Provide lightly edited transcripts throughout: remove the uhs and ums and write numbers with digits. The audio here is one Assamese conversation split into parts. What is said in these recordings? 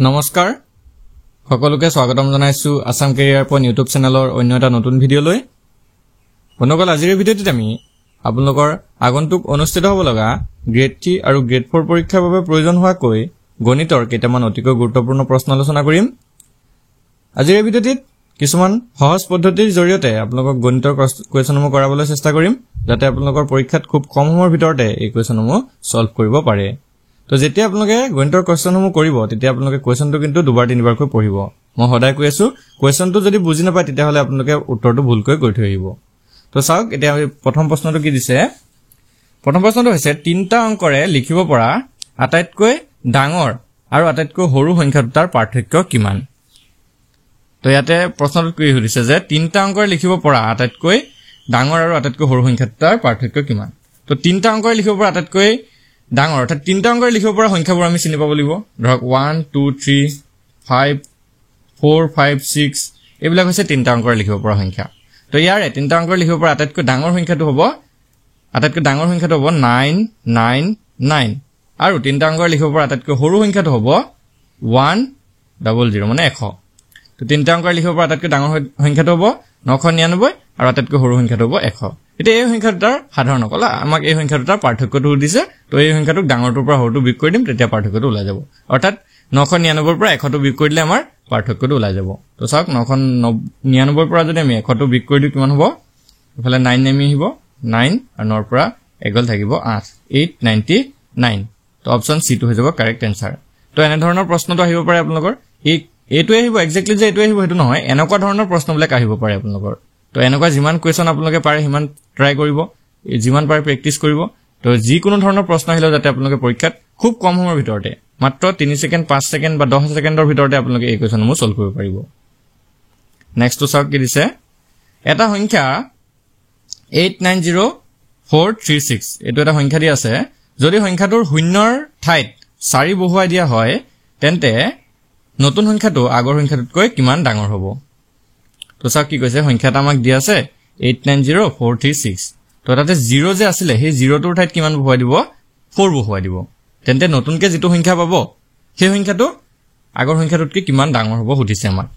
নমস্কাৰ সকলোকে স্বাগতম জনাইছো আসাম কেৰিয়াৰ পইণ্ট ইউটিউব চেনেলৰ অন্য এটা নতুন ভিডিঅলৈ বন্ধুসকল আজিৰ ভিডিঅ'টোত আমি আপোনালোকৰ আগন্তুক অনুষ্ঠিত হ'ব লগা গ্ৰেড 3 আৰু গ্ৰেড 4 পৰীক্ষাৰ বাবে প্ৰয়োজন হোৱাকৈ গণিতৰ কেইটামান অতিকৈ গুৰুত্বপূৰ্ণ প্ৰশ্ন আলোচনা কৰিম আজিৰ ভিডিঅ'টোত কিছুমান সহজ পদ্ধতিৰ জৰিয়তে আপোনালোকক গণিতৰ কুৱেশ্যনসমূহ কৰাবলৈ চেষ্টা কৰিম যাতে আপোনালোকৰ পৰীক্ষাত খুব কম সময়ৰ ভিতৰতে এই কুৱেশ্যনসমূহ সলভ কৰিব পাৰে তো যেতিয়া আপোনালোকে গণিতৰ কুৱেশ্যনসমূহ কৰিব তেতিয়া আপোনালোকে কুৱেশ্যনটো কিন্তু দুবাৰ তিনিবাৰকৈ পঢ়িব মই সদায় কৈ আছো কুৱেশ্যনটো যদি বুজি নাপায় তেতিয়া হলে আপোনালোকে উত্তৰটো ভুলকৈ কৰি থৈ আহিব তো চাওক এতিয়া আমি প্ৰথম প্ৰশ্নটো কি দিছে প্ৰথম প্ৰশ্নটো হৈছে তিনিটা অংকৰে লিখিব পৰা আটাইতকৈ ডাঙৰ আৰু আটাইতকৈ সৰু সংখ্যা দুটাৰ পাৰ্থক্য কিমান তো ইয়াতে প্ৰশ্নটো কি হৈছে যে তিনিটা অংকৰে লিখিব পৰা আটাইতকৈ ডাঙৰ আৰু আটাইতকৈ সৰু সংখ্যা দুটাৰ পাৰ্থক্য কিমান তো তিনিটা অংকৰে লিখিব পৰা আটাইতকৈ ডাঙৰ অৰ্থাৎ তিনিটা অংকৰে লিখিব পৰা সংখ্যাবোৰ আমি চিনি পাব লাগিব ধৰক 1 2 3 5 4 5 6 এইবিলাক হৈছে তিনিটা অংকৰে লিখিব পৰা সংখ্যা তো ইয়াৰে তিনিটা অংকৰে লিখিব পৰা আটাইতকৈ ডাঙৰ সংখ্যাটো হ'ব 999 আৰু তিনিটা অংকৰে লিখিব পৰা আটাইতকৈ সৰু সংখ্যাটো হ'ব 100 মানে 100 তো তিনিটা অংকৰে লিখিব পৰা আটাইতকৈ ডাঙৰ সংখ্যাটো হ'ব 999 আৰু আটাইতকৈ সৰু সংখ্যাটো হ'ব 100 এতিয়া এই সংখ্যা দুটাৰ সাধাৰণ কলা আমাক এই সংখ্যা দুটাৰ পাৰ্থক্যটো দিছে তো এই সংখ্যাটোক ডাঙৰটোৰ পৰা সৰুটো বিয়োগ কৰি দিম তেতিয়া পাৰ্থক্যটো ওলাই যাব অৰ্থাৎ 999 ৰ পৰা 100টো বিয়োগ কৰি দিলে আমাৰ পাৰ্থক্যটো ওলাই যাব তো চাওক 999 ৰ পৰা যদি আমি 100টো বিয়োগ কৰি দিও কিমান হ'ব এফালে 9 নামি আহিব 9 আৰু 9 ৰ পৰা এগল থাকিব 8 899 তো অপচন সি টো হৈ যাব কাৰেক্ট এনসাৰ তো এনে ধৰণৰ প্ৰশ্নটো আহিব পাৰে আপোনালোকৰ এইটোৱে আহিব এক্স্যাক্টলি যে এইটোৱে আহিব হেতু নহয় এনেকুৱা ধৰণৰ প্ৰশ্নবিলাক আহিব পাৰে আপোনালোকৰ তো এনেকুৱা যিমান কোৱেশ্যন আপোনালোকে পাৰে হিমান ট্ৰাই কৰিব যিমান পাৰে প্ৰেক্টিছ কৰিব তো যিকোনো ধৰণৰ প্ৰশ্ন আহিলে যাতে আপোনালোকে পৰীক্ষাত খুব কম সময়ৰ ভিতৰতে মাত্ৰ 3 সেকেন্ড 5 সেকেন্ড বা 10 সেকেন্ডৰ ভিতৰতে আপোনালোকে এই কোৱেশ্যনসমূহ সলভ কৰিব পাৰিব নেক্সটটো চাওক কি দিছে এটা সংখ্যা 890436 এটো এটা সংখ্যা দি আছে যদি সংখ্যাটোৰ শূন্যৰ ঠাইত 4 বহুৱাই দিয়া হয় তেন্তে নতুন সংখ্যাটো আগৰ সংখ্যাটোতকৈ কিমান ডাঙৰ হ'ব তো চাওক কি কৈছে সংখ্যাটা আমাক দিয়া আছে 890436 তো তাতে 0 যে আছিল সেই 0 টোৰ ঠাইত কিমান বহুৱাই দিব 4 বহুৱাই দিব তেন্তে নতুনকে যেটো সংখ্যা পাব সেই সংখ্যাটো আগৰ সংখ্যাটোতকৈ কিমান ডাঙৰ হ'ব সুধিছে আমাক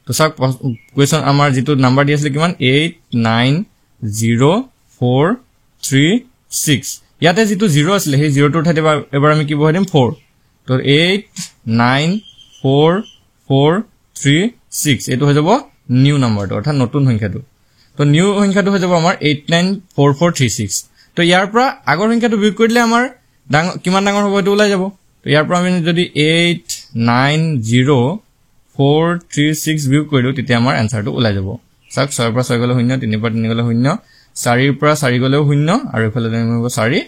তো চাওক কোৱেশ্যন আমাৰ যেটো নাম্বাৰ দি আছিল কিমান 890436 ইয়াতে যেটো 0 আছিল সেই 0 টোৰ ঠাইত এবাৰ আমি কি বহুৱাই দিম 4 তো 894436 এটো হৈ যাব নিউ নাম্বাৰটো অৰ্থাৎ নতুন সংখ্যাটো তো নিউ সংখ্যাটো হৈ যাব আমাৰ 894436 তো ইয়াৰ পৰা আগৰ সংখ্যাটো বিয়োগ কৰিলে আমাৰ কিমান ডাঙৰ হ'ব এটো ওলাই যাব তো ইয়াৰ পৰা আমি যদি 890436 বিয়োগ কৰিলো তেতিয়া আমাৰ এনসাৰটো ওলাই যাব চাওক 6 পৰা 6 গলে 0 3 পৰা 3 গলে 0 4 পৰা 4 গলে 0 আৰু ইফালে হ'ব 4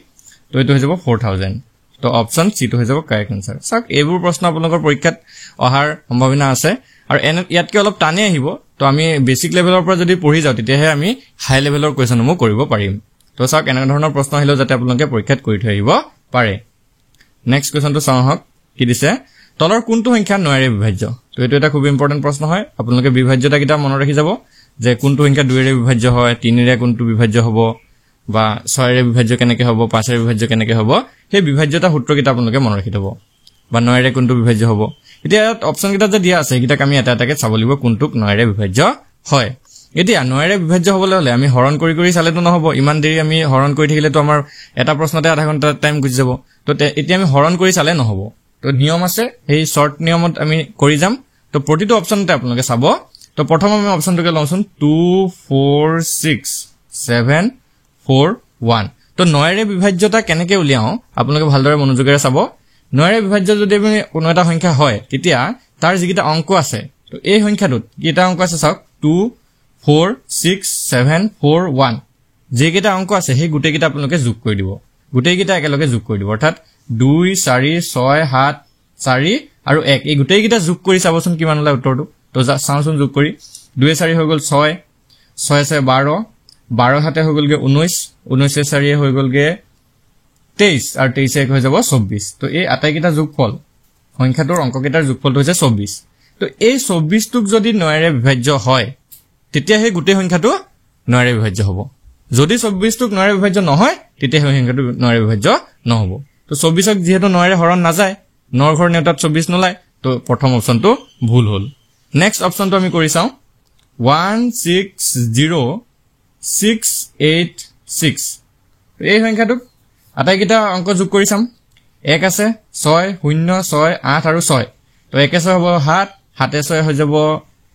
তো এটো হৈ যাব 4000 তো অপচন সি টো হৈ যাব কাৰেক্ট এনসাৰ চাওক এইবোৰ প্ৰশ্ন আপোনালোকৰ পৰীক্ষাত অহাৰ সম্ভাৱনা আছে আৰু ইয়াতকৈ অলপ টানে আহিব তো আমি বেসিক লেভেলৰ পৰা যদি পঢ়ি যাও তেতিয়াহে আমি হাই লেভেলৰ কুৱেশ্যনসমূহ কৰিব পাৰিম তো চাওক এনে ধৰণৰ প্ৰশ্ন আহিলে যাতে আপোনালোকে পৰীক্ষাত কৰি থৈ আহিব পাৰে নেক্সট কুৱেশ্যনটো চাওঁ হক কি দিছে তলৰ কোনটো সংখ্যা 9 ৰে বিভাজ্য তো এটো এটা খুব ইম্পৰ্টেন্ট প্ৰশ্ন হয় আপোনালোকে বিভাজ্যতা কিটা মনত ৰাখি যাব যে কোনটো সংখ্যা 2 ৰে বিভাজ্য হয় 3 ৰে কোনটো বিভাজ্য হ'ব বা 6 ৰে বিভাজ্য কেনেকৈ হ'ব 5 ৰে বিভাজ্য কেনেকৈ হ'ব সেই বিভাজ্যতা সূত্ৰ কিটা আপোনালোকে মনত ৰাখি থব বা 9 ৰে কোনটো বিভাজ্য হ'ব এতিয়া অপচন কিটা যে দিয়া আছে কিটা আমি এটা এটাকে চাব লাগিব কোনটোক 9 ৰে বিভাজ্য হয় এতিয়া 9 ৰে বিভাজ্য হ'বলৈ হলে আমি হৰণ কৰি কৰি চালেতো নহব ইমান দেৰি আমি হৰণ কৰি থাকিলেতো আমাৰ এটা প্ৰশ্নতে আধা ঘণ্টা টাইম গুচি যাব তো এতিয়া আমি হৰণ কৰি চালে নহব তো নিয়ম আছে এই শৰ্ট নিয়মত আমি কৰি যাম তো প্ৰতিটো অপচনতে আপোনালোকে চাব তো প্ৰথম আমি অপচনটোকে লওঁচোন 246741 তো 9 ৰে বিভাজ্যতা কেনেকৈ উলিয়াও আপোনালোকে ভালদৰে মনোযোগেৰে চাব 9 ৰে বিভাজ্য যদি আমি কোনো এটা সংখ্যা হয় তেতিয়া তাৰ যিকিটা অংক আছে তো এই সংখ্যাটোত কিটা অংক আছে চাওক 246741 যেকিটা অংক আছে সেই গুটেকিটা আপোনালোকে যোগ কৰি দিব গুটেকিটা একেলগে যোগ কৰি দিব অৰ্থাৎ 2 4 6 7 4 আৰু 1 এই গুটেকিটা যোগ কৰি চাবচোন কিমান ওলাই উত্তৰটো তো চাওঁচোন যোগ কৰি 2 4 হৈ গল 6 6 6 12 12 হাতে হৈ গলগে 19 19 4 হৈ গলগে 23 আৰু 23 এক হৈ যাব 24 তো এই আটাইকিটা যোগফল সংখ্যাটোৰ অংককিটাৰ যোগফলটো হৈছে 24 তো এই 24 টোক যদি 9 ৰে বিভাজ্য হয় তেতিয়া হে গুটে সংখ্যাটো 9 ৰে বিভাজ্য হ'ব যদি 24 টোক 9 ৰে বিভাজ্য নহয় তেতিয়া হে সংখ্যাটো 9 ৰে বিভাজ্য নহব তো 24ক যেহেতু 9 ৰে হৰণ না যায় 9 ঘৰ নেউতাত 24 নলায় তো প্ৰথম অপচনটো ভুল হ'ল নেক্সট অপচনটো আমি কৰি চাওঁ 160686 এই সংখ্যাটোক আটাইকেইটা অংক যোগ কৰি চাম 1 আছে 6 0 6 8 আৰু 6 তো 1 6 হ'ব 7 7 6 হৈ যাব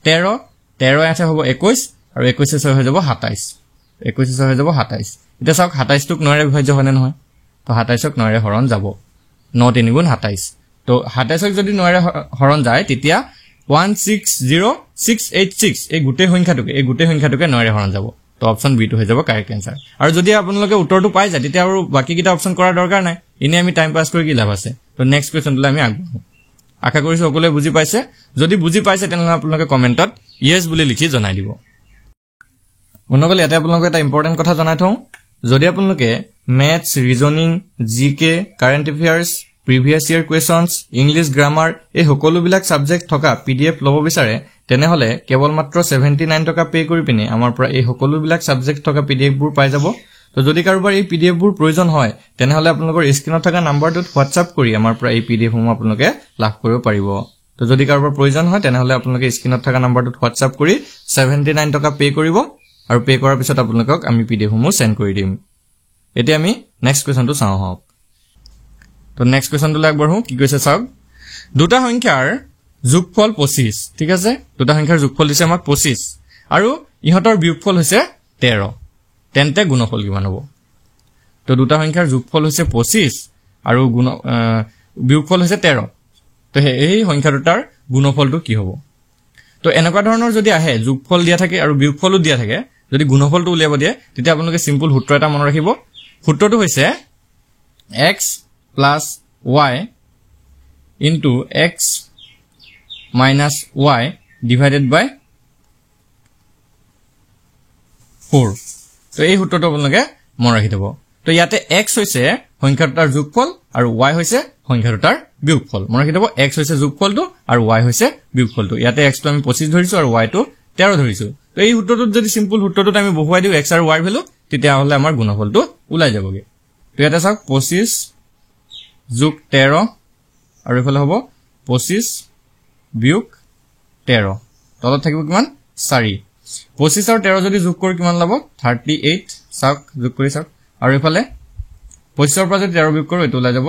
13 13 8 হ'ব 21 আৰু 21 6 হৈ যাব 27 21 6 হৈ যাব 27 এটা চাওক 27 টোক 9 ৰে বিভাজ্য হয় নে নহয় তো 27 ক 9 ৰে হৰণ যাব 9 3 গুণ 27 তো 27 ক যদি 9 ৰে হৰণ যায় তেতিয়া 160686 এই গোটেই সংখ্যাটোকে 9 ৰে হৰণ যাব তো অপচন বি টো হৈ যাব কাৰেক্ট আনসাৰ আৰু যদি আপোনালোকে উত্তৰটো পাই যায় তেতিয়া আৰু বাকি কিটা অপচন কৰাৰ দৰকাৰ নাই ইনে আমি টাইম পাস কৰি কি লাভ আছে তো নেক্সট কোৱেশ্চনলৈ আমি আগবাঢ়ো আশা কৰিছো সকলোৱে বুজি পাইছে যদি বুজি পাইছে তেনহলে আপোনালোকে কমেন্টত ইয়েস বুলি লিখি জনাই দিব বন্ধুসকল ইয়াতে আপোনালোকে এটা ইম্পৰ্টেন্ট কথা জনাই থওঁ যদি আপোনালোকে ম্যাথছ ৰিজনিং জিকে কাৰেন্ট এফেয়াৰ্স প্ৰিভিয়াস ইয়াৰ কোৱেশ্চনছ ইংলিশ গ্ৰামাৰ এই সকলোবিলাক সাবজেক্ট থকা পিডিএফ লব বিচাৰে তেনেহলে কেৱল মাত্ৰ 79 টকা পে কৰি পিনে আমাৰ পৰা এই সকলোবিলাক সাবজেক্ট থকা পিডিএফ বোৰ পাই যাব তো যদি কাৰোবাৰ এই পিডিএফ বোৰ প্ৰয়োজন হয় তেনেহলে আপোনালোকৰ স্ক্ৰিনত থকা নাম্বাৰটোত হোৱাটসঅ্যাপ কৰি আমাৰ পৰা এই পিডিএফ সমূহ আপোনালোকে লাভ কৰিব পাৰিব তো যদি কাৰোবাৰ প্ৰয়োজন হয় তেনেহলে আপোনালোকে স্ক্ৰিনত থকা নাম্বাৰটোত হোৱাটসঅ্যাপ কৰি 79 টকা পে কৰিব আৰু পে কৰাৰ পিছত আপোনালোকক আমি পিডিএফ সমূহ সেন্ড কৰি দিম এতিয়া আমি নেক্সট কোৱেশ্চনটো চাওঁ হওক তো নেক্সট কোৱেশ্চনটো আগবঢ়ো কি কৈছে চাওক দুটা সংখ্যাৰ যোগফল 25 ঠিক আছে দুটা সংখ্যাৰ যোগফল দিছে আমাক 25 আৰু ইহঁতৰ বিয়োগফল হৈছে 13 তেন্তে গুণফল কিমান হ'ব তো দুটা সংখ্যাৰ যোগফল হৈছে 25 আৰু বিয়োগফল হৈছে 13 তো এই সংখ্যা দুটাৰ গুণফলটো কি হ'ব তো এনেকুৱা ধৰণৰ যদি আহে যোগফল দিয়া থাকে আৰু বিয়োগফলো দিয়া থাকে যদি গুণফলটো উলিয়াব দিয়ে তেতিয়া আপোনালোকে সিম্পল সূত্ৰ এটা মনত ৰাখিব সূত্ৰটো হৈছে x plus y into x minus y divided by 4 তো এই সূত্ৰটো আপোনালোকে মনত ৰাখি থব তো ইয়াতে x হৈছে সংখ্যা দুটাৰ যোগফল আৰু y হৈছে সংখ্যা দুটাৰ বিয়োগফল মনত ৰাখি থব x হৈছে যোগফলটো আৰু y হৈছে বিয়োগফলটো ইয়াতে x টো আমি 25 ধৰিছো আৰু y টো 13 ধৰিছো তো এই সূত্ৰটোত যদি সিম্পল সূত্ৰটোত আমি বহুৱাই দিও x আৰু y ভ্যালু তেতিয়া হলে আমাৰ গুণফলটো ওলাই যাবগে তো ইয়াতে চাওক 25 যোগ 13 আৰু এফালে হ'ব 25 বিয়োগ 13 তলত থাকিব কিমান 4 25 আৰু 13 যদি যোগ কৰি কিমান লাভ 38 চাওক যোগ কৰি চাওক আৰু এফালে 25 ৰ পৰা যদি 13 বিয়োগ কৰো এটো ওলাই যাব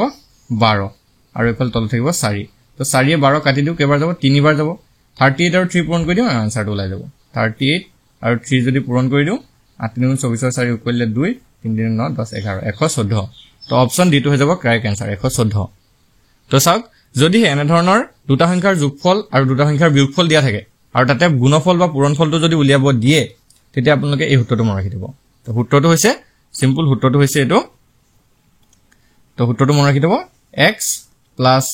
12 আৰু এফালে তলত থাকিব 4 তো 4 এ 12 কাটি দিও কেবাৰ যাব 3 বাৰ যাব 38 আৰু 3 পূৰণ কৰি দিও আনসাৰটো ওলাই যাব 38 আৰু 3 যদি পূৰণ কৰি দিও 8 3 24 4 কৰিলে 2 3 3 9 10 11 114 তো অপচন ডি টো হৈ যাব কাৰেক্ট আনসাৰ 114 তো চাওক যদি এনে ধৰণৰ দুটা সংখ্যাৰ যোগফল আৰু দুটা সংখ্যাৰ বিয়োগফল দিয়া থাকে আৰু তাতে গুণফল বা পূৰণফলটো যদি উলিয়াব দিয়ে তেতিয়া আপোনালোকে এই সূত্ৰটো মনত ৰাখি দিব তো সূত্ৰটো হৈছে সিম্পল সূত্ৰটো হৈছে এটো তো সূত্ৰটো মনত ৰাখি দিব x plus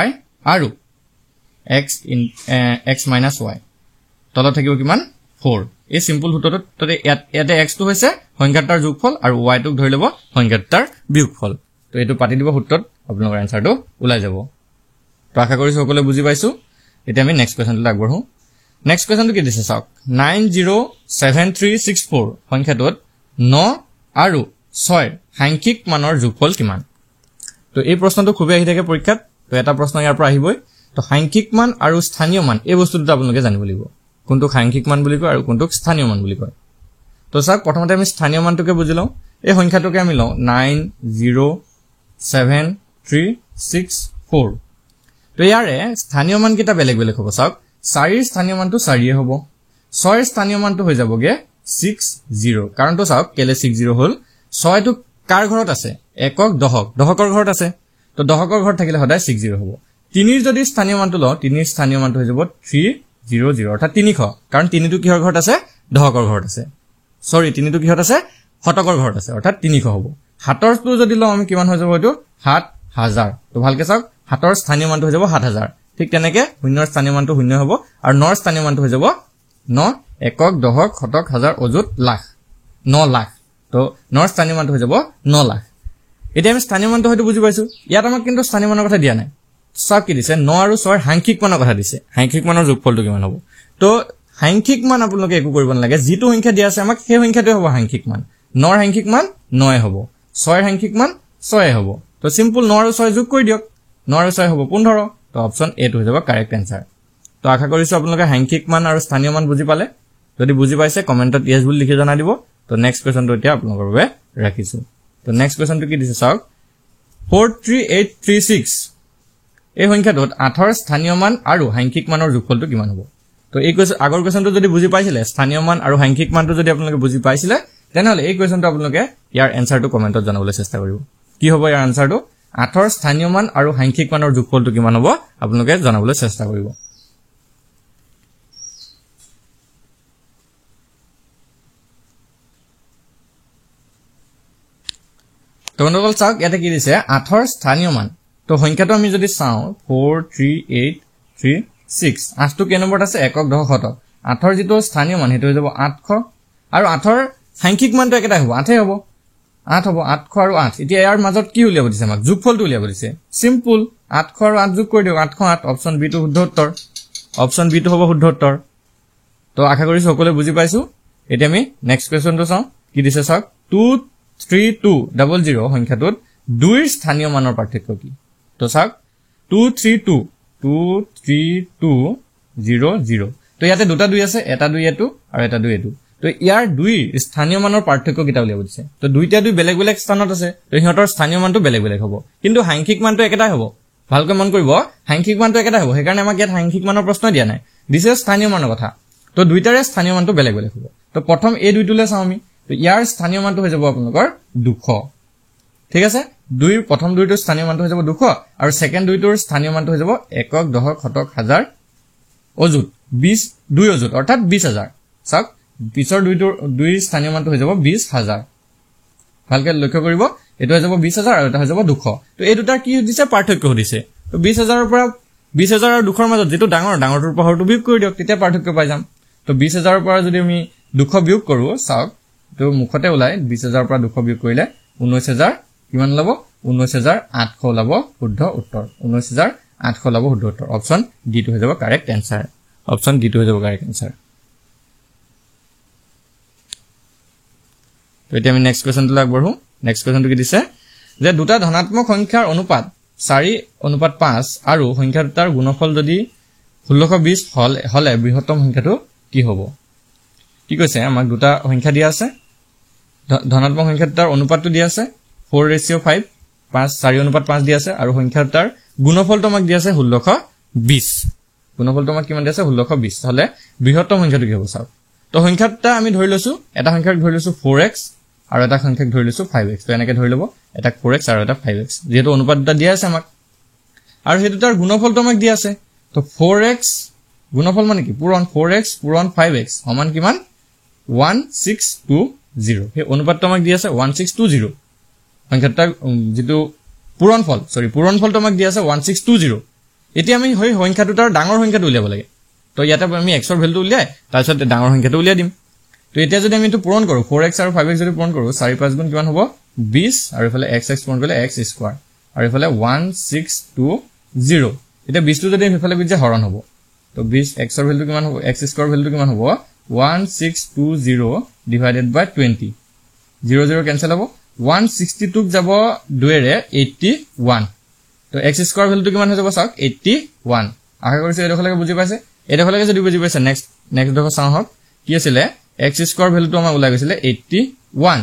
y আৰু x minus y তলত থাকিব কিমান 4 এই সিম্পল সূত্ৰটোত ততে ইয়াতে x টো হৈছে সংখ্যাটাৰ যোগফল আৰু y টোক ধৰি লব সংখ্যাটাৰ বিয়োগফল তো এটো পাতি দিব সূত্ৰত আপোনালোকৰ আনসাৰটো ওলাই যাব তো আশা কৰিছো সকলোৱে বুজি পাইছো এতিয়া আমি নেক্সট কোৱেশ্চনটো আগবঢ়ো নেক্সট কোৱেশ্চনটো কি দিছে চাওক 907364 সংখ্যাটোত 9 আৰু 6 সাংখ্যিক মানৰ যোগফল কিমান তো এই প্ৰশ্নটো খুবেই আহি থাকে পৰীক্ষাত তো এটা প্ৰশ্ন ইয়াৰ পৰা আহিবই তো সাংখ্যিক মান আৰু স্থানীয় মান এই বস্তুটো আপোনালোকে জানিব লাগিব কোনটো সাংখ্যিক মান বুলি কয় আৰু কোনটো স্থানীয় মান বুলি কয় তো চাওক প্ৰথমতে আমি স্থানীয় মানটোকে বুজি লওঁ এই সংখ্যাটোকে আমি লওঁ 907364 তো ইয়াৰে স্থানীয় মান কিটা বেলেগ বেলেগ হ'ব চাওক 4 ৰ স্থানীয় মানটো 4 এ হ'ব 6 ৰ স্থানীয় মানটো হৈ যাবগে 60 কাৰণ তো চাওক কেলে 60 হ'ল 6 টো কাৰ ঘৰত আছে একক দহকৰ ঘৰত আছে তো দহকৰ ঘৰত থাকিলে সদায় 60 হ'ব 3 ৰ যদি স্থানীয় মানটো লওঁ 3 ৰ স্থানীয় মানটো হৈ যাব 300 অৰ্থাৎ 300 কাৰণ 3 টো কিহৰ ঘৰত আছে দহকৰ ঘৰত আছে সৰি 3 টো কিহত আছে শতকৰ ঘৰত আছে অৰ্থাৎ 300 হ'ব হাতৰটো যদি লওঁ আমি কিমান হৈ যাব এটো 7000 তো ভালকে চাওক হাতৰ স্থানীয় মানটো হৈ যাব 7000 ঠিক তেনেকে শূন্যৰ স্থানীয় মানটো শূন্য হ'ব আৰু নৰ স্থানীয় মানটো হৈ যাব 9 একক দহক শতক হাজাৰ অযুত লাখ 9 লাখ তো নৰ স্থানীয় মানটো হৈ যাব 9 লাখ এতিয়া আমি স্থানীয় মানটো হয়তো বুজি পাইছো ইয়াত আমাক কিন্তু স্থানীয় মানৰ কথা দিয়া নাই সব কি দিছে 9 আৰু 6 ৰ সাংখ্যিক মানৰ কথা দিছে সাংখ্যিক মানৰ যোগফলটো কিমান হ'ব তো সাংখ্যিক মান আপোনালোকে একো কৰিব নালাগে যিটো সংখ্যা দিয়া আছে আমাক সেই সংখ্যাটোৱে হ'ব সাংখ্যিক মান 9 ৰ সাংখ্যিক মান 9 হ'ব 6 ৰ সাংখ্যিক মান 6 হ'ব তো সিম্পল 9 আৰু 6 যোগ কৰি দিয়ক 9 আৰু 6 হ'ব 15 তো অপশন এ টো হৈ যাব কাৰেক্ট এনসাৰ তো আশা কৰিছো আপোনালোকে সাংখ্যিক মান আৰু স্থানীয় মান বুজি পালে যদি বুজি পাইছে কমেন্টত ইয়েস বুলি লিখি জনাই দিব তো নেক্সট কোৱেশ্চনটো এতিয়া আপোনালোকৰ বাবে ৰাখিছো তো নেক্সট কোৱেশ্চনটো কি দিছে চাওক 43836 এই সংখ্যাটোত 8ৰ স্থানীয় মান আৰু সাংখ্যিক মানৰ যোগফলটো কিমান হ'ব তো এই আগৰ কোৱেশ্চনটো যদি বুজি পাইছিলে স্থানীয় মান আৰু সাংখ্যিক মানটো যদি আপোনালোকে বুজি পাইছিলে তেনেহলে এই কোৱেশ্চনটো আপোনালোকে ইয়াৰ এনসাৰটো কমেন্টত জনাবলৈ চেষ্টা কৰিব কি হ'ব ইয়াৰ এনসাৰটো 8ৰ স্থানীয় মান আৰু সাংখ্যিক মানৰ যোগফলটো কিমান হ'ব আপোনালোকে জনাবলৈ চেষ্টা কৰিব তো বন্ধুসকল চাওক ইয়াতে কি দিছে 8ৰ স্থানীয় মান তো সংখ্যাটো আমি যদি চাও 43836 8টো কে নম্বৰত আছে একক দশক 8ৰ যেটো স্থানীয় মান হেতু হৈ যাব 800 আৰু 8ৰ সাংখ্যিক মানটো একেটা হ'ব 8 হ'ব 8 হ'ব 800 আৰু 8 এতিয়া ইয়াৰ মাজত কি উলিয়াব দিছে আমাক যোগফলটো উলিয়াব দিছে সিম্পল 800 আৰু 8 যোগ কৰি দিও 808 অপচন বি টো শুদ্ধ উত্তৰ অপচন বি টো হ'ব শুদ্ধ উত্তৰ তো আশা কৰিছো সকলোৱে বুজি পাইছো এতিয়া আমি নেক্সট কোৱেশ্চনটো চাও কি দিছে চাওক 23200 সংখ্যাটোত 2ৰ স্থানীয় মানৰ পাৰ্থক্য কি তো চাওক 23200 তো ইয়াতে দুটা 2 আছে এটা 2 এটো আৰু এটা 2 এটো তো ইয়াৰ 2ৰ স্থানীয় মানৰ পাৰ্থক্য কিটা উলিয়াব দিছে তো দুইটা 2 বেলেগ বেলেগ স্থানত আছে তো ইহঁতৰ স্থানীয় মানটো বেলেগ বেলেগ হ'ব কিন্তু সাংখ্যিক মানটো একেটাই হ'ব ভালকৈ মন কৰিব সাংখ্যিক মানটো একেটাই হ'ব সেইকাৰণে আমাক ইয়াত সাংখ্যিক মানৰ প্ৰশ্ন দিয়া নাই দিছে স্থানীয় মানৰ কথা তো দুইটাৰে স্থানীয় মানটো বেলেগ বেলেগ হ'ব তো প্ৰথম এই দুইটোলে চাও আমি তো ইয়াৰ স্থানীয় মানটো হৈ যাব আপোনালোকৰ 200 ঠিক আছে প্ৰথম দুইটোৰ স্থানীয় মানটো হৈ যাব 200 আৰু সেকেন্ড দুইটোৰ স্থানীয় মানটো হৈ যাব একক দশক শতক হাজাৰ অযুত 2 অযুত অৰ্থাৎ 20000 চাওক পিছৰ দুইৰ স্থানীয় মানটো হৈ যাব 20000 ভালকৈ লক্ষ্য কৰিব এটো হৈ যাব 20000 আৰু এটা হৈ যাব 200 তো এই দুটাৰ কি দিছে পাৰ্থক্য দিছে তো 20000 ৰ পৰা 20000 আৰু 200 ৰ মাজত যেটো ডাঙৰটোৰ পাহৰটো বিয়োগ কৰি দিয়ক তেতিয়া পাৰ্থক্য পাই যাম তো 20000 ৰ পৰা যদি আমি 200 বিয়োগ কৰো চাওক তো মুখতে ওলাই 20000 ৰ পৰা 200 বিয়োগ কৰিলে 19000 কিমান লব 19800 ওলাব শুদ্ধ উত্তৰ 19800 ওলাব শুদ্ধ উত্তৰ অপচন ডি টো হৈ যাব কাৰেক্ট এনসাৰ অপচন ডি টো হৈ যাব কাৰেক্ট এনসাৰ তো এতিয়া আমি নেক্সট কোৱেশ্চনটো আগবঢ়ো নেক্সট কোৱেশ্চনটো কি দিছে যে দুটা ধনাত্মক সংখ্যাৰ অনুপাত 4:5 আৰু সংখ্যা দুটাৰ গুণফল যদি 1620 হলে বৃহত্তম সংখ্যাটো কি হ'ব কি কৈছে আমাক দুটা সংখ্যা দিয়া আছে ধনাত্মক সংখ্যা দুটাৰ অনুপাতটো দিয়া আছে 4:5 4:5 দিয়া আছে আৰু সংখ্যা দুটাৰ গুণফলটো আমাক দিয়া আছে 1620 গুণফলটো আমাক কিমান দিয়া আছে 1620 হলে বৃহত্তম সংখ্যাটো কি হ'ব চাওক তো সংখ্যা দুটা আমি ধৰি লৈছো এটা সংখ্যাক ধৰি লৈছো 4x আৰু এটা সংখ্যাক ধৰি লৈছো 5x তো এনেকৈ ধৰি লব এটা 4x আৰু এটা 5x যেটো অনুপাত দুটা দিয়া আছে আমাক আৰু হেতু তাৰ গুণফলটো আমাক দিয়া আছে তো 4x গুণফল মানে কি পূৰণ 4x পূৰণ 5x সমান কিমান 1620 হে অনুপাতটো আমাক দিয়া আছে 1620 সংখ্যাটা যেটো পূৰণফলটো আমাক দিয়া আছে 1620 এতিয়া আমি হৈ সংখ্যা দুটাৰ ডাঙৰ সংখ্যাটো উলিয়াব লাগে তো ইয়াতে আমি x ৰ ভ্যালুটো উলিয়াই তাৰপিছত ডাঙৰ সংখ্যাটো উলিয়াই দিম তো এতিয়া যদি আমি এটো পূৰণ কৰো 4x আৰু 5x যদি পূৰণ কৰো 4 5 গুণ কিমান হ'ব 20 আৰু ইফালে x পূৰণ কৰিলে x স্কয়াৰ আৰু ইফালে 1620 এতিয়া 20 টো যদি ইফালে গুজি হৰণ হ'ব তো 20 x ৰ ভ্যালুটো কিমান হ'ব x স্কয়াৰ ভ্যালুটো কিমান হ'ব 1620 ডিভাইডেড বাই 20 0 0 কেনসেল হ'ব 162 যাব 2 ৰে 81 তো x স্কয়াৰ ভ্যালুটো কিমান হৈ যাব চাওক 81 আশা কৰিছো এডখলৈকে বুজি পাইছে এডখলৈকে যদি বুজি পাইছে নেক্সট দেখো চাও হক কি আছিল x স্কয়াৰ ভ্যালুটো আমাৰ ওলাই গৈছিল 81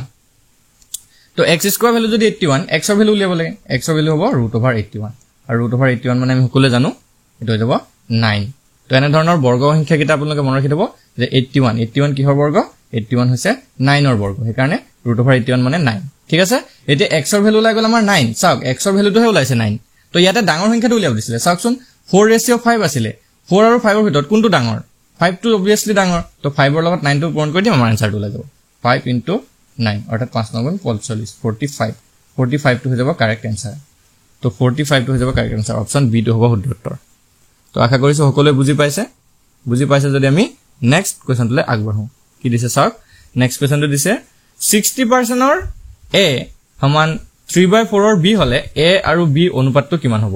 তো x স্কয়াৰ ভ্যালু যদি 81 x ৰ ভ্যালু উলিয়াব লাগে x ৰ ভ্যালু হ'ব √81 আৰু √81 মানে আমি সকলোৱে জানো এটো হৈ যাব 9 তো এনে ধৰণৰ বৰ্গ সংখ্যা কিটা আপোনালোকে মনত ৰাখি দিব যে 81 কিহৰ বৰ্গ 81 হৈছে 9 ৰ বৰ্গ সেইকাৰণে √81 মানে 9 ঠিক আছে এতিয়া x ৰ ভ্যালু ওলাই গল আমাৰ 9 চাওক x ৰ ভ্যালুটো হে ওলাইছে 9 তো ইয়াতে ডাঙৰ সংখ্যাটো উলিয়াব দিছিলে চাওকচোন 4:5 আছিল 4 আৰু 5 ৰ ভিতৰত কোনটো ডাঙৰ 5 টো obviously ডাঙৰ তো 5 ৰ লগত 9 টো পূৰণ কৰি দিম আমাৰ আনসাৰটো ওলাই যাব 5 * 9 অৰ্থাৎ 5 * 9 = 45 টো হৈ যাব কাৰেক্ট আনসাৰ তো 45 টো হৈ যাব কাৰেক্ট আনসাৰ অপচন বি টো হ'ব শুদ্ধ উত্তৰ তো আশা কৰিছো সকলোৱে বুজি পাইছে যদি আমি নেক্সট কোৱেশ্চনটোলে আগবঢ়ো কি দিছে চাওক নেক্সট কোৱেশ্চনটো দিছে 60% ৰ a সমান 3/4 ৰ b হলে a আৰু b অনুপাতটো কিমান হ'ব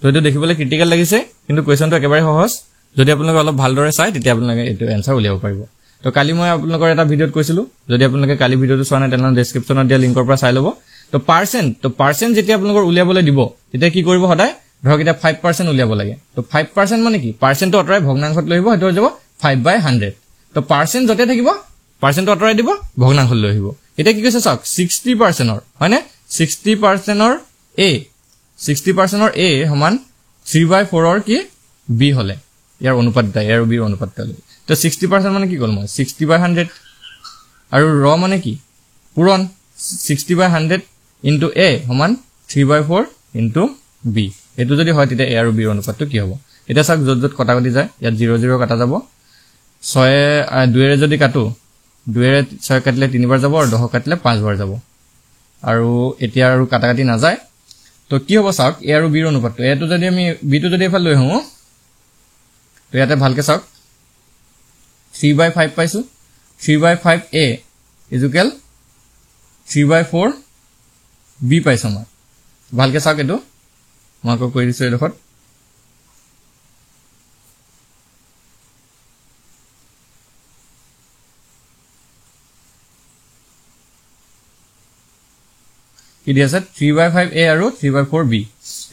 তো এটো দেখিবলৈ ক্ৰিটিক্যাল লাগিছে কিন্তু কোৱেশ্চনটো একেবাৰে সহজ যদি আপোনালোকে অলপ ভালদৰে চাই তেতিয়া আপোনালোকে এটো এনসাৰ উলিয়াব পাৰিব তো কালি মই আপোনালোকৰ এটা ভিডিওত কৈছিলো যদি আপোনালোকে কালি ভিডিওটো চোৱা নাই তেনে ডেসক্ৰিপচনত দিয়া লিংকৰ পৰা চাই লব তো পাৰ্সেন্ট যেতিয়া আপোনালোকৰ উলিয়াবলৈ দিব তেতিয়া কি কৰিব সদায় ধৰক এটা 5% উলিয়াব লাগে তো 5% মানে কি পাৰ্সেন্টটো অতৰাই ভগ্নাংশত লৈ আহিব হেতু হৈ যাব 5/100 তো পাৰ্সেন্ট যতে থাকিব পাৰ্সেন্টটো অতৰাই দিব ভগ্নাংশত লৈ আহিব এটা কি কৈছে চাওক 60% ৰ হয়নে 60% ৰ a 60% ৰ a সমান 3/4 ৰ কি b হলে ইয়াৰ অনুপাত দা ইয়াৰ b ৰ অনুপাত তালে তো 60% মানে কি কল মই 60/100 আৰু ৰ মানে কি পূৰণ 60/100 into a সমান 3/4 into b এটো যদি হয় তেতিয়া a আৰু b ৰ অনুপাতটো কি হ'ব এটা চাওক যত কটা কটি যায় ইয়াত 0 0 কাটা যাব 6 2 ৰে যদি কাটো 2 ৰে 6 কাটিলে 3 বাৰ যাব আৰু 10 কাটিলে 5 বাৰ যাব আৰু এতিয়া আৰু কাটা কাটি না যায় তো কি হ'ব চাওক a আৰু b ৰ অনুপাতটো এটো যদি আমি b টো যদি এফাল লৈ হও তো ইয়াতে ভালকে চাওক 3/5 পাইছো 3/5 a ইকুৱেল 3/4 b পাইছো মই ভালকে চাওক এটো মাকো কৈ দিছো এডখত কি দি আছে 3/5 a আৰু 3/4 b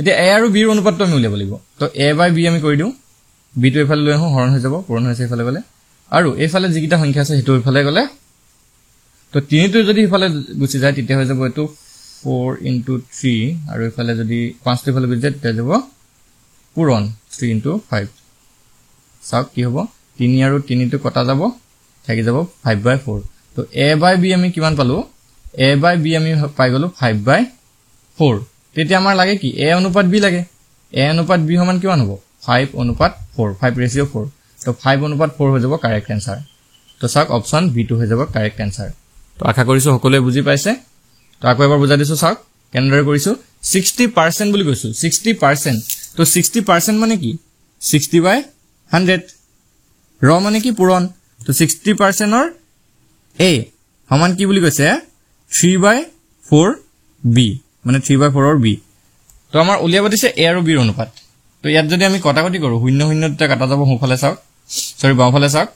এতিয়া a আৰু b ৰ অনুপাতটো আমি উলিয়াব লাগিব তো a/b আমি কৰি দিও b টো এফালে লৈ আহো হৰণ হৈ যাব পূৰণ হৈছে এফালে গলে আৰু এফালে যিকিটা সংখ্যা আছে হেতু এফালে গলে তো 3 টো যদি এফালে গুচি যায় তেতিয়া হৈ যাব এটো 4 into 3 আৰু এফালে যদি 5 টো এফালে গুচি যায় তেতিয়া যাব পূৰণ 3 into 5 চাওক কি হ'ব 3 আৰু 3 টো কটা যাব থাকি যাব 5/4 তো a/b আমি কিমান পালো a/b আমি পাই গলো 5/4 তেতিয়া আমাৰ লাগে কি a অনুপাত b লাগে a অনুপাত b সমান কিমান হ'ব 5 অনুপাত 4 5/4 তো 5 অনুপাত 4 হৈ যাব কারেক্ট आंसर তো চাওক অপচন b টো হৈ যাব কারেক্ট आंसर তো আশা কৰিছো সকলোৱে বুজি পাইছে তো আকৌ এবাৰ বুজাই দিছো চাওক কেনেদৰে কৰিছো 60% বুলি কৈছো 60% তো 60% মানে কি 60/100 ৰ মানে কি পূৰণ তো 60% ৰ a সমান কি বুলি কৈছে 3/4 b মানে 3/4 ৰ b তো আমাৰ উলিয়াব দিছে a আৰু b ৰ অনুপাত তো ইয়াত যদি আমি কটাকটি কৰো 0 0 তে কাটা যাব সোঁফালে চাওক সৰি বাওঁফালে চাওক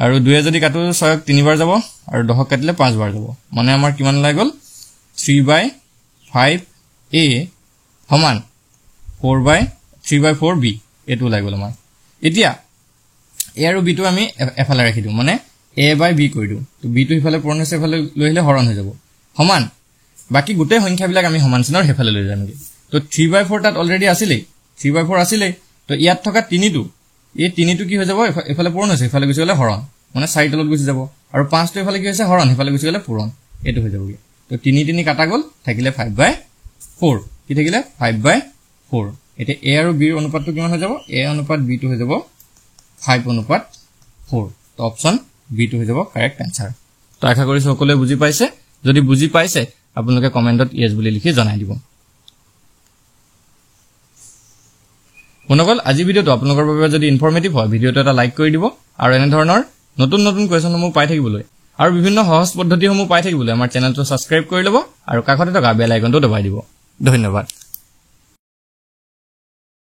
আৰু 2 যদি কাটো 6 3 বাৰ যাব আৰু 10 কাটিলে 5 বাৰ যাব মানে আমাৰ কিমান লাই গল 3/5 a সমান 3/4 b এটো লাই গল আমাৰ এতিয়া a আৰু b টো আমি এফালে ৰাখি দিও মানে a/b কৰি দিও তো b টো ইফালে পূৰণ হৈছে এফালে লৈ আহিলে হৰণ হৈ যাব সমান বাকি গোটেই সংখ্যাবিলাক আমি সমান চিনৰ হেফালে লৈ যামগে তো 3/4 তাত অলৰেডি আছিলে 3/4 আছিলে তো ইয়াত থকা 3 টো এই 3 টো কি হৈ যাব এফালে পূৰণ হৈছে এফালে গুচি গলে হৰণ মানে 4 তলত গুচি যাব আৰু 5 টো এফালে কি হৈছে হৰণ এফালে গুচি গলে পূৰণ এটো হৈ যাবগে তো 3 কাটা গল থাকিলে 5/4 কি থাকিলে 5/4 এতিয়া a আৰু b ৰ অনুপাতটো কিমান হৈ যাব a অনুপাত b টো হৈ যাব 5 অনুপাত 4 তো অপচন b টো হৈ যাব কারেক্ট आंसर তো আশা কৰিছো সকলোৱে বুজি পাইছে যদি বুজি পাইছে আপোনালোকে কমেন্টত ইয়েস বুলি লিখি জনাই দিব বন্ধুসকল আজি ভিডিওটো আপোনালোকৰ বাবে যদি ইনফৰমেটিভ হয় ভিডিওটো এটা লাইক কৰি দিব আৰু এনে ধৰণৰ নতুন নতুন কোৱেশ্যনসমূহ পাই থাকিবলৈ আৰু বিভিন্ন সহজ পদ্ধতিসমূহ পাই থাকিবলৈ আমাৰ চেনেলটো সাবস্ক্ৰাইব কৰি লব আৰু কাষতে থকা বেল আইকনটো দবাই দিব ধন্যবাদ